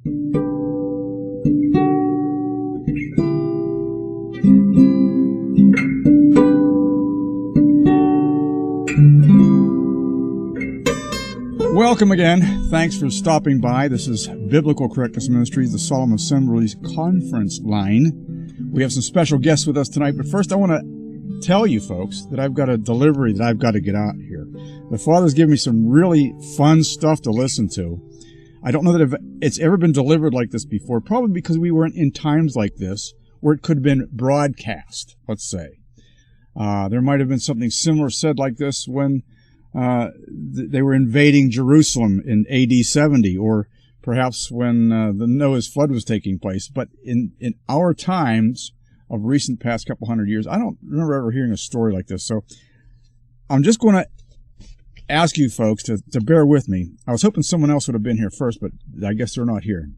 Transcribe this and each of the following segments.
Welcome again. Thanks for stopping by. This is Biblical Correctness Ministries, the Solemn Assembly's conference line. We have some special guests with us tonight, but first I want to tell you folks that I've got a delivery that I've got to get out here. The Father's given me some really fun stuff to listen to. I don't know that it's ever been delivered like this before, probably because we weren't in times like this where it could have been broadcast, let's say. There might have been something similar said like this when they were invading Jerusalem in AD 70, or perhaps when the Noah's flood was taking place. But in our times of recent past couple hundred years, I don't remember ever hearing a story like this. So I'm just going to ask you folks to bear with me. I was hoping someone else would have been here first, but I guess they're not here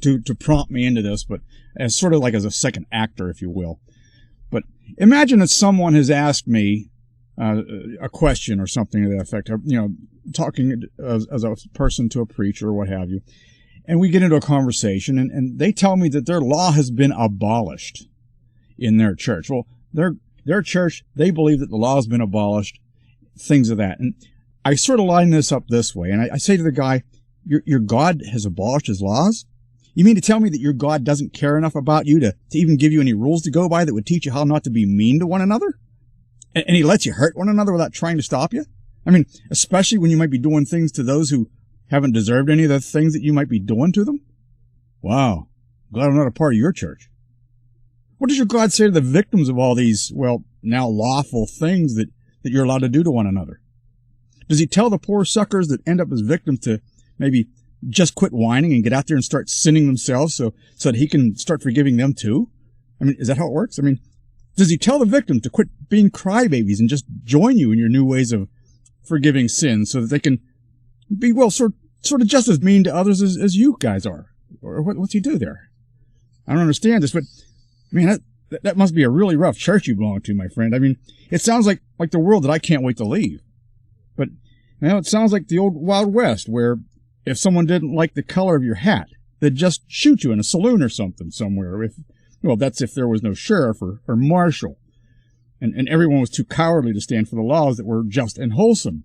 to prompt me into this, but as sort of like as a second actor, if you will. But imagine that someone has asked me a question or something to that effect, talking as a person to a preacher or what have you, and we get into a conversation, and they tell me that their law has been abolished in their church. Well, their church, they believe that the law has been abolished, things of that. And I sort of line this up this way, and I say to the guy, your God has abolished his laws? You mean to tell me that your God doesn't care enough about you to even give you any rules to go by that would teach you how not to be mean to one another? And he lets you hurt one another without trying to stop you? I mean, especially when you might be doing things to those who haven't deserved any of the things that you might be doing to them? Wow. Glad I'm not a part of your church. What does your God say to the victims of all these, well, now lawful things that you're allowed to do to one another? Does he tell the poor suckers that end up as victims to maybe just quit whining and get out there and start sinning themselves so that he can start forgiving them too? I mean, is that how it works? I mean, does he tell the victim to quit being crybabies and just join you in your new ways of forgiving sins so that they can be, well, sort of just as mean to others as you guys are? Or what's he do there? I don't understand this, but, I mean, that must be a really rough church you belong to, my friend. I mean, it sounds like the world that I can't wait to leave. But, it sounds like the old Wild West, where if someone didn't like the color of your hat, they'd just shoot you in a saloon or something somewhere. Well, that's if there was no sheriff or marshal, and everyone was too cowardly to stand for the laws that were just and wholesome.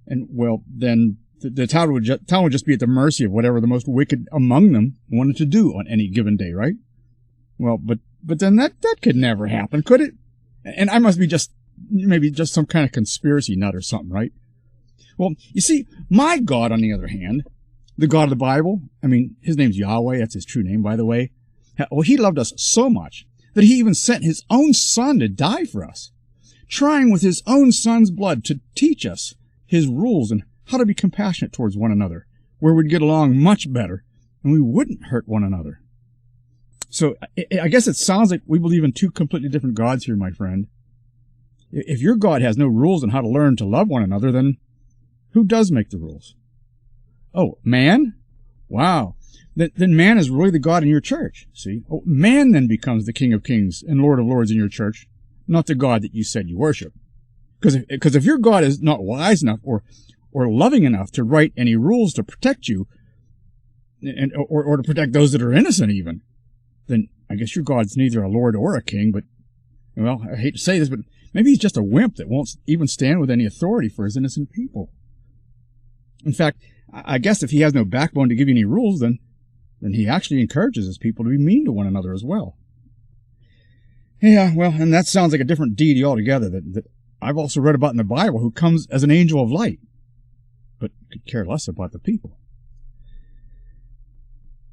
And, well, then the town would just be at the mercy of whatever the most wicked among them wanted to do on any given day, right? Well, but then that could never happen, could it? And I must be maybe just some kind of conspiracy nut or something, right? Well, you see, my God, on the other hand, the God of the Bible, I mean, his name's Yahweh, that's his true name, by the way. Well, he loved us so much that he even sent his own son to die for us, trying with his own son's blood to teach us his rules and how to be compassionate towards one another, where we'd get along much better and we wouldn't hurt one another. So I guess it sounds like we believe in two completely different gods here, my friend. If your God has no rules on how to learn to love one another, then who does make the rules? Oh, man? Wow. Then man is really the God in your church, see? Oh, man then becomes the King of Kings and Lord of Lords in your church, not the God that you said you worship. Because if your God is not wise enough or loving enough to write any rules to protect you, or to protect those that are innocent even, then I guess your God's neither a Lord or a King, but, well, I hate to say this, but maybe he's just a wimp that won't even stand with any authority for his innocent people. In fact, I guess if he has no backbone to give you any rules, then he actually encourages his people to be mean to one another as well. Yeah, well, and that sounds like a different deity altogether that I've also read about in the Bible, who comes as an angel of light, but could care less about the people.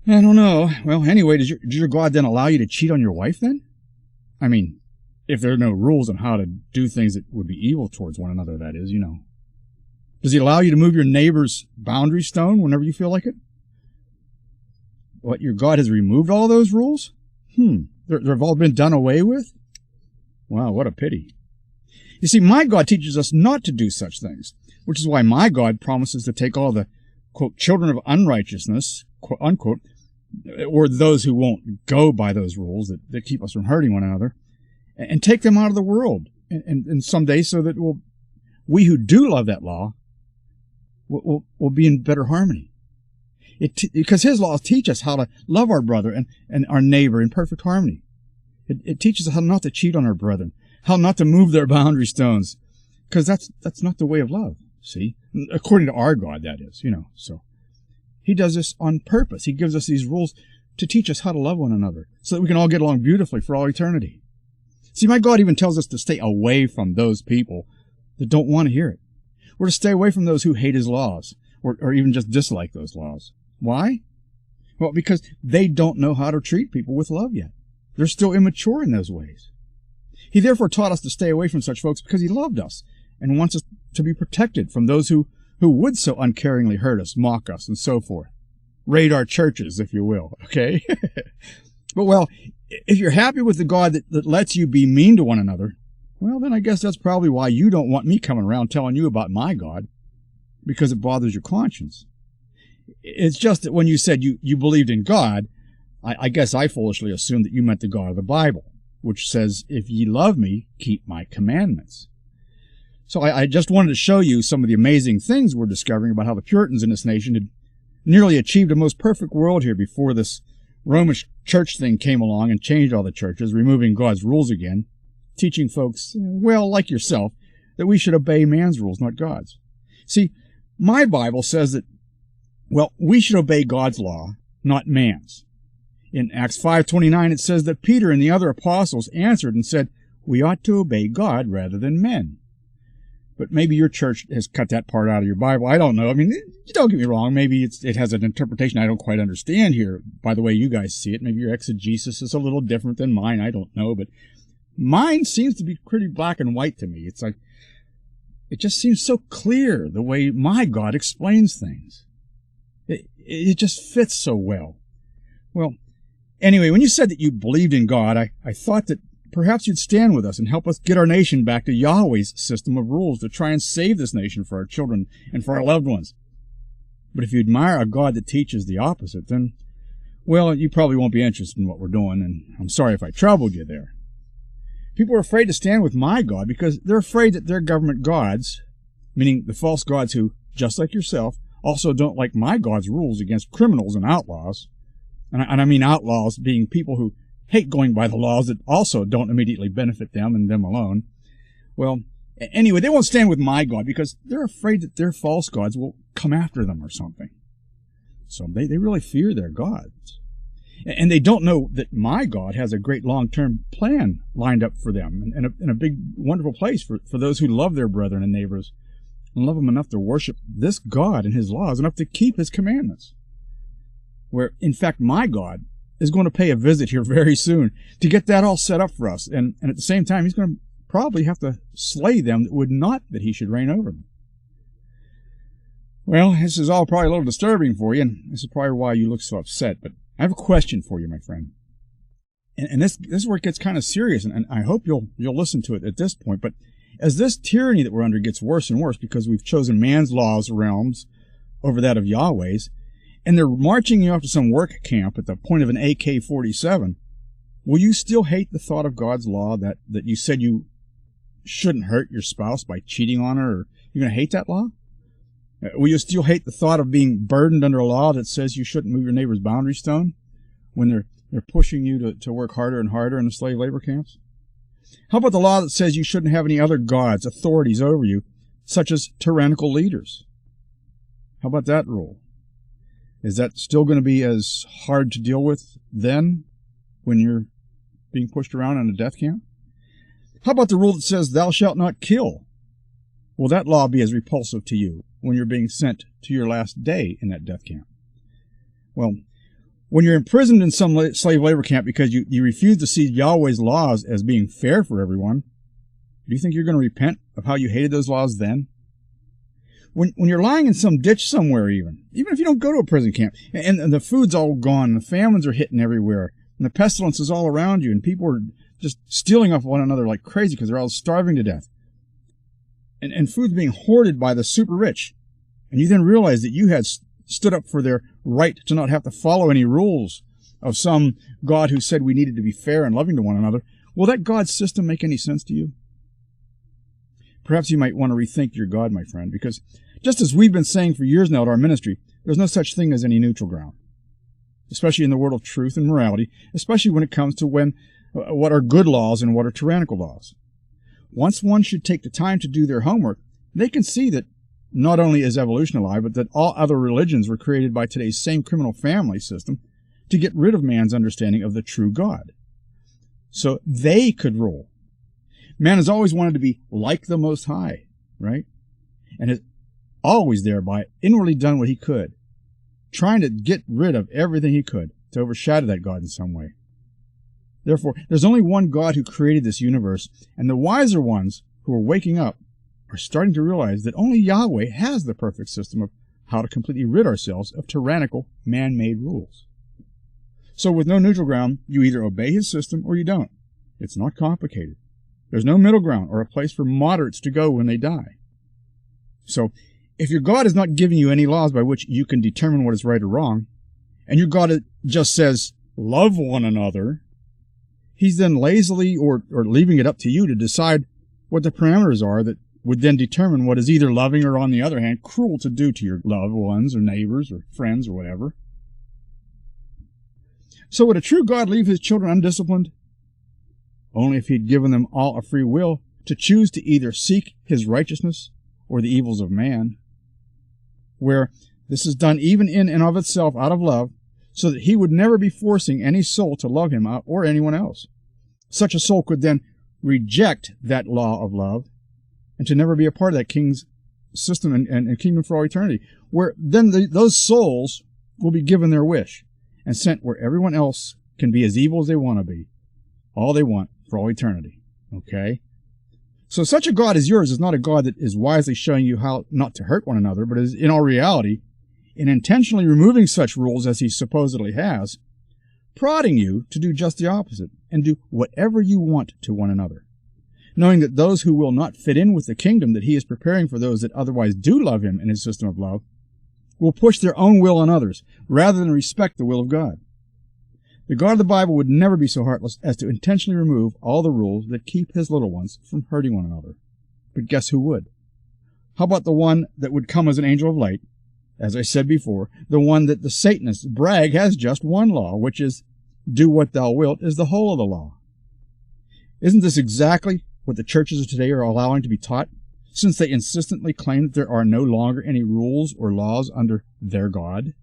I don't know. Well, anyway, does your God then allow you to cheat on your wife then? I mean, if there are no rules on how to do things that would be evil towards one another, that is, Does he allow you to move your neighbor's boundary stone whenever you feel like it? What, your God has removed all those rules? They've all been done away with? Wow, what a pity. You see, my God teaches us not to do such things, which is why my God promises to take all the, quote, children of unrighteousness, quote, unquote, or those who won't go by those rules that keep us from hurting one another, and take them out of the world, and someday so that we who do love that law will be in better harmony. Because his laws teach us how to love our brother and our neighbor in perfect harmony. It teaches us how not to cheat on our brethren, how not to move their boundary stones, because that's not the way of love, see? According to our God, that is, So he does this on purpose. He gives us these rules to teach us how to love one another so that we can all get along beautifully for all eternity. See, my God even tells us to stay away from those people that don't want to hear it. We're to stay away from those who hate his laws or even just dislike those laws. Why? Well, because they don't know how to treat people with love yet. They're still immature in those ways. He therefore taught us to stay away from such folks because he loved us and wants us to be protected from those who would so uncaringly hurt us, mock us, and so forth. Raid our churches, if you will, okay? But, well, if you're happy with the God that lets you be mean to one another, well, then I guess that's probably why you don't want me coming around telling you about my God, because it bothers your conscience. It's just that when you said you believed in God, I guess I foolishly assumed that you meant the God of the Bible, which says, if ye love me, keep my commandments. So I just wanted to show you some of the amazing things we're discovering about how the Puritans in this nation had nearly achieved a most perfect world here before this Romish church thing came along and changed all the churches, removing God's rules again, teaching folks, well, like yourself, that we should obey man's rules, not God's. See, my Bible says that, well, we should obey God's law, not man's. In Acts 5:29, it says that Peter and the other apostles answered and said, we ought to obey God rather than men. But maybe your church has cut that part out of your Bible. I don't know. I mean, don't get me wrong. Maybe it has an interpretation I don't quite understand here by the way you guys see it. Maybe your exegesis is a little different than mine. I don't know. But mine seems to be pretty black and white to me. It's like, it just seems so clear the way my God explains things. It just fits so well. Well, anyway, when you said that you believed in God, I thought that perhaps you'd stand with us and help us get our nation back to Yahweh's system of rules to try and save this nation for our children and for our loved ones. But if you admire a God that teaches the opposite, then, well, you probably won't be interested in what we're doing, and I'm sorry if I troubled you there. People are afraid to stand with my God because they're afraid that their government gods, meaning the false gods who, just like yourself, also don't like my God's rules against criminals and outlaws, and I mean outlaws being people who hate going by the laws that also don't immediately benefit them and them alone. Well, anyway, they won't stand with my God because they're afraid that their false gods will come after them or something. So they really fear their gods. And they don't know that my God has a great long-term plan lined up for them and a big, wonderful place for those who love their brethren and neighbors and love them enough to worship this God and his laws, enough to keep his commandments. Where, in fact, my God is going to pay a visit here very soon to get that all set up for us. And at the same time, he's going to probably have to slay them that would not that he should reign over them. Well, this is all probably a little disturbing for you, and this is probably why you look so upset. But I have a question for you, my friend. And this is where it gets kind of serious, and I hope you'll listen to it at this point. But as this tyranny that we're under gets worse and worse because we've chosen man's laws realms over that of Yahweh's, and they're marching you off to some work camp at the point of an AK-47, will you still hate the thought of God's law that you said you shouldn't hurt your spouse by cheating on her? Or you're going to hate that law? Will you still hate the thought of being burdened under a law that says you shouldn't move your neighbor's boundary stone when they're pushing you to work harder and harder in the slave labor camps? How about the law that says you shouldn't have any other gods, authorities over you, such as tyrannical leaders? How about that rule? Is that still going to be as hard to deal with then when you're being pushed around in a death camp? How about the rule that says thou shalt not kill? Will that law be as repulsive to you when you're being sent to your last day in that death camp? Well, when you're imprisoned in some slave labor camp because you refuse to see Yahweh's laws as being fair for everyone, do you think you're going to repent of how you hated those laws then? When you're lying in some ditch somewhere even if you don't go to a prison camp, and the food's all gone, and the famines are hitting everywhere, and the pestilence is all around you, and people are just stealing off one another like crazy because they're all starving to death, and food's being hoarded by the super rich, and you then realize that you had stood up for their right to not have to follow any rules of some God who said we needed to be fair and loving to one another, will that God system make any sense to you? Perhaps you might want to rethink your God, my friend, because just as we've been saying for years now at our ministry, There's no such thing as any neutral ground, especially in the world of truth and morality, especially when it comes to what are good laws and what are tyrannical laws. Once one should take the time to do their homework, they can see that not only is evolution a lie, but that all other religions were created by today's same criminal family system to get rid of man's understanding of the true God, so they could rule. Man has always wanted to be like the Most High, right? And has always thereby inwardly done what he could, trying to get rid of everything he could to overshadow that God in some way. Therefore, there's only one God who created this universe, and the wiser ones who are waking up are starting to realize that only Yahweh has the perfect system of how to completely rid ourselves of tyrannical, man-made rules. So with no neutral ground, you either obey his system or you don't. It's not complicated. There's no middle ground or a place for moderates to go when they die. So, if your God is not giving you any laws by which you can determine what is right or wrong, and your God just says, love one another, he's then lazily or leaving it up to you to decide what the parameters are that would then determine what is either loving or, on the other hand, cruel to do to your loved ones or neighbors or friends or whatever. So would a true God leave his children undisciplined? Only if he'd given them all a free will to choose to either seek his righteousness or the evils of man, where this is done even in and of itself out of love, so that he would never be forcing any soul to love him or anyone else. Such a soul could then reject that law of love and to never be a part of that king's system and kingdom for all eternity, where then those souls will be given their wish and sent where everyone else can be as evil as they want to be, all they want for all eternity. Okay? So such a God as yours is not a God that is wisely showing you how not to hurt one another, but is in all reality, in intentionally removing such rules as he supposedly has, prodding you to do just the opposite and do whatever you want to one another, knowing that those who will not fit in with the kingdom that he is preparing for those that otherwise do love him in his system of love will push their own will on others rather than respect the will of God. The God of the Bible would never be so heartless as to intentionally remove all the rules that keep his little ones from hurting one another. But guess who would? How about the one that would come as an angel of light? As I said before, the one that the Satanists brag has just one law, which is, do what thou wilt, is the whole of the law. Isn't this exactly what the churches of today are allowing to be taught, since they insistently claim that there are no longer any rules or laws under their God?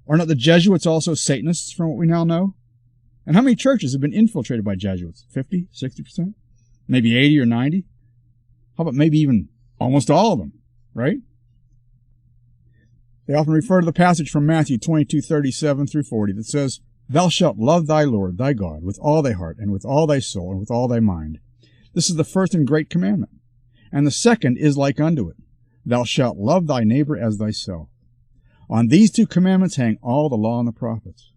Are not the Jesuits also Satanists, from what we now know? And how many churches have been infiltrated by Jesuits? 50, 60%? Maybe 80 or 90? How about maybe even almost all of them, right? They often refer to the passage from Matthew 22:37 through 40 that says, Thou shalt love thy Lord thy God with all thy heart, and with all thy soul, and with all thy mind. This is the first and great commandment. And the second is like unto it. Thou shalt love thy neighbor as thyself. On these two commandments hang all the law and the prophets.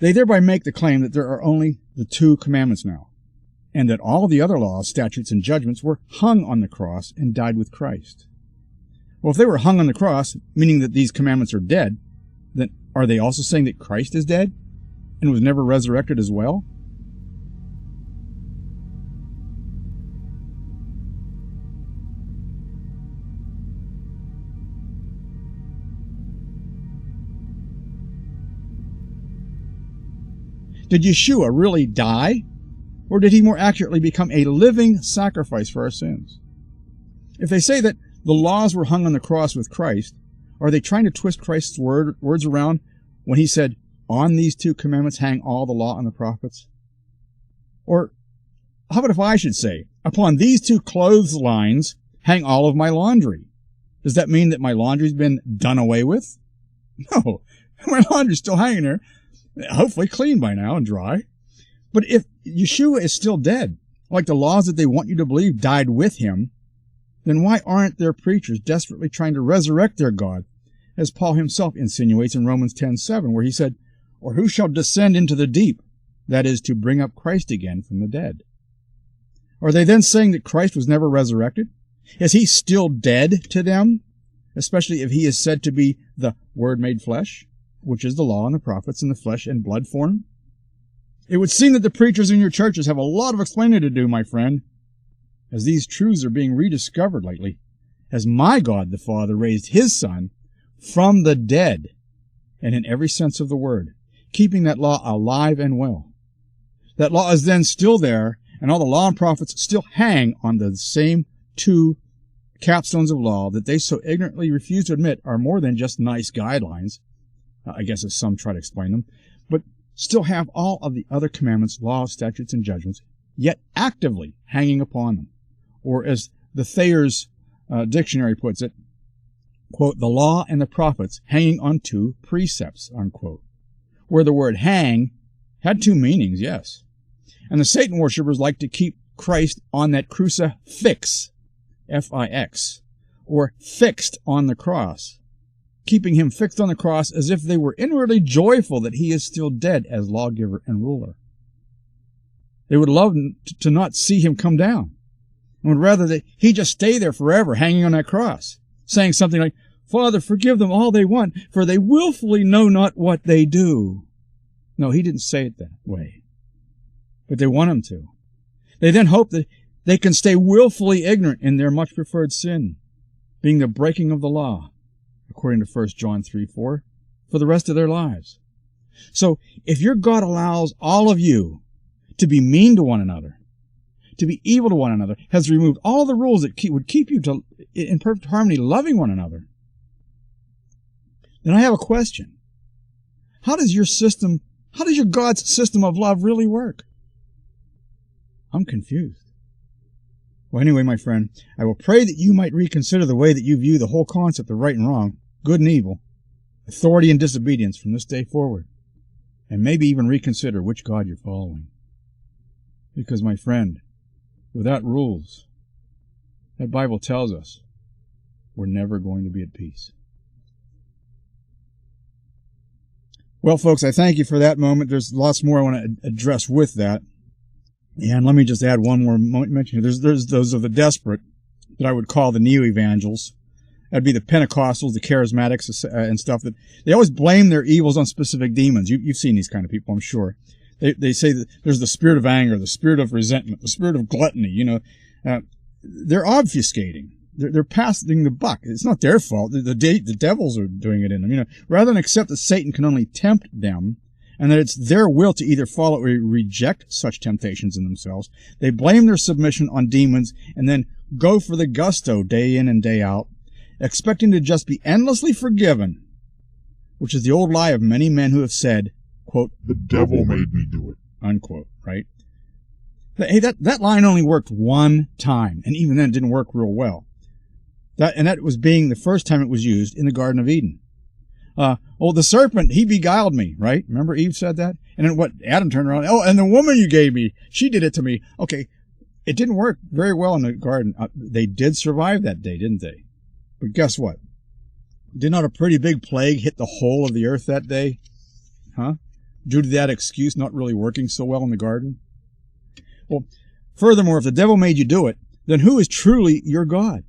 They thereby make the claim that there are only the two commandments now, and that all the other laws, statutes, and judgments were hung on the cross and died with Christ. Well, if they were hung on the cross, meaning that these commandments are dead, then are they also saying that Christ is dead and was never resurrected as well? Did Yeshua really die? Or did he more accurately become a living sacrifice for our sins? If they say that the laws were hung on the cross with Christ, are they trying to twist Christ's words around when he said, on these two commandments hang all the law and the prophets? Or how about if I should say, upon these two clotheslines hang all of my laundry? Does that mean that my laundry's been done away with? No, my laundry's still hanging there. Hopefully clean by now and dry. But if Yeshua is still dead, like the laws that they want you to believe died with him, then why aren't their preachers desperately trying to resurrect their God, as Paul himself insinuates in Romans 10:7, where he said, Or who shall descend into the deep, that is, to bring up Christ again from the dead? Are they then saying that Christ was never resurrected? Is he still dead to them, especially if he is said to be the Word made flesh, which is the law and the prophets in the flesh and blood form? It would seem that the preachers in your churches have a lot of explaining to do, my friend, as these truths are being rediscovered lately, has my God the Father raised his Son from the dead, and in every sense of the word, keeping that law alive and well. That law is then still there, and all the law and prophets still hang on the same two capstones of law that they so ignorantly refuse to admit are more than just nice guidelines, I guess as some try to explain them, but still have all of the other commandments, laws, statutes, and judgments, yet actively hanging upon them. Or as the Thayer's dictionary puts it, quote, the law and the prophets hanging on two precepts, unquote. Where the word hang had two meanings, yes. And the Satan worshippers like to keep Christ on that crucifix, F-I-X, or fixed on the cross, keeping him fixed on the cross as if they were inwardly joyful that he is still dead as lawgiver and ruler. They would love to not see him come down, and would rather that he just stay there forever hanging on that cross, saying something like, Father, forgive them all they want, for they willfully know not what they do. No, he didn't say it that way, but they want him to. They then hope that they can stay willfully ignorant in their much preferred sin, being the breaking of the law, according to 1 John 3:4, for the rest of their lives. So if your God allows all of you to be mean to one another, to be evil to one another, has removed all the rules that would keep you in perfect harmony, loving one another, then I have a question. How does your God's system of love really work? I'm confused. Well, anyway, my friend, I will pray that you might reconsider the way that you view the whole concept of right and wrong, good and evil, authority and disobedience from this day forward, and maybe even reconsider which God you're following. Because, my friend, without rules, that Bible tells us we're never going to be at peace. Well, folks, I thank you for that moment. There's lots more I want to address with that. And let me just add one more mention. There's those of the desperate that I would call the neo-evangels. That'd be the Pentecostals, the charismatics, and stuff. That they always blame their evils on specific demons. You've seen these kind of people, I'm sure. They say that there's the spirit of anger, the spirit of resentment, the spirit of gluttony. They're obfuscating. They're passing the buck. It's not their fault. The devils are doing it in them. Rather than accept that Satan can only tempt them, and that it's their will to either follow or reject such temptations in themselves, they blame their submission on demons and then go for the gusto day in and day out, expecting to just be endlessly forgiven, which is the old lie of many men who have said, quote, the devil made me do it, unquote, right? Hey, that line only worked one time, and even then it didn't work real well. That was being the first time it was used in the Garden of Eden. The serpent, he beguiled me, right? Remember Eve said that? And then Adam turned around, and the woman you gave me, she did it to me. Okay, it didn't work very well in the garden. They did survive that day, didn't they? But guess what? Did not a pretty big plague hit the whole of the earth that day? Huh? Due to that excuse not really working so well in the garden? Well, furthermore, if the devil made you do it, then who is truly your God?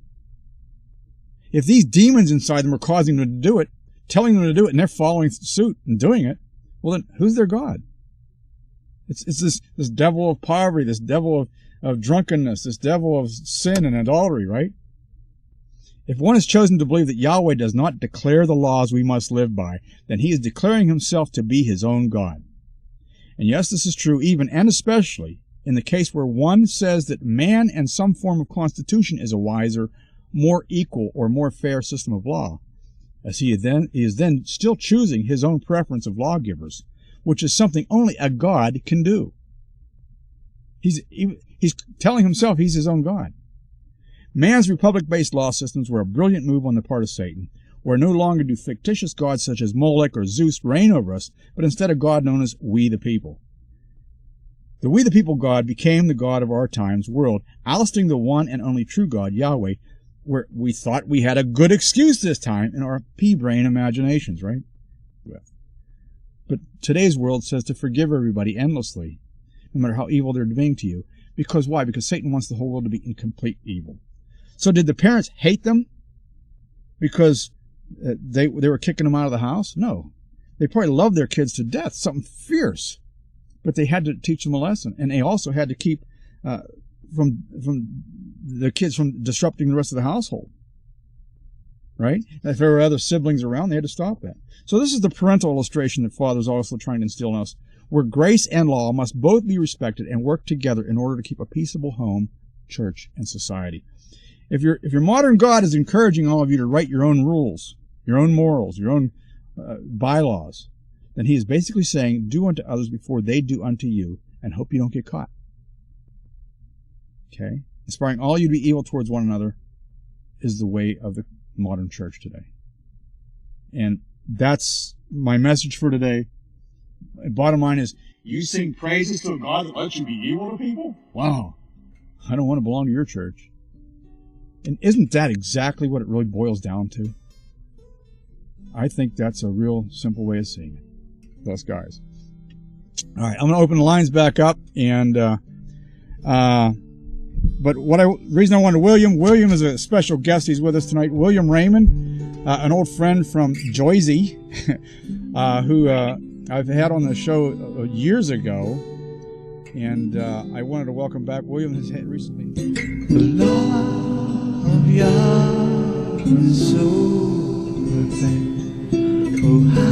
If these demons inside them are causing them to do it, telling them to do it, and they're following suit and doing it, well then, who's their God? It's this devil of poverty, this devil of drunkenness, this devil of sin and adultery, right? If one has chosen to believe that Yahweh does not declare the laws we must live by, then he is declaring himself to be his own God. And yes, this is true even and especially in the case where one says that man and some form of constitution is a wiser, more equal, or more fair system of law, as he is then still choosing his own preference of lawgivers, which is something only a God can do. He's telling himself he's his own God. Man's republic-based law systems were a brilliant move on the part of Satan, where no longer do fictitious gods such as Molech or Zeus reign over us, but instead a God known as We the People. The We the People God became the God of our times world, ousting the one and only true God, Yahweh, where we thought we had a good excuse this time in our pea-brain imaginations, right? But today's world says to forgive everybody endlessly, no matter how evil they're being to you. Because why? Because Satan wants the whole world to be in complete evil. So did the parents hate them because they were kicking them out of the house? No. They probably loved their kids to death, something fierce. But they had to teach them a lesson. And they also had to keep from the kids from disrupting the rest of the household. right? And if there were other siblings around, they had to stop that. So this is the parental illustration that Father is also trying to instill in us, where grace and law must both be respected and work together in order to keep a peaceable home, church, and society. If your modern God is encouraging all of you to write your own rules, your own morals, your own bylaws, then he is basically saying, do unto others before they do unto you, and hope you don't get caught. Okay? Inspiring all you to be evil towards one another is the way of the modern church today. And that's my message for today. Bottom line is, you sing praises to a God that lets you be evil to people? Wow. I don't want to belong to your church. And isn't that exactly what it really boils down to? I think that's a real simple way of seeing it. Thus, guys. All right, I'm going to open the lines back up, and but the reason I wanted William is a special guest. He's with us tonight. William Raymond, an old friend from Joyzy, who I've had on the show years ago, and I wanted to welcome back. William has had recently. The love of Yah is so perfect. Oh,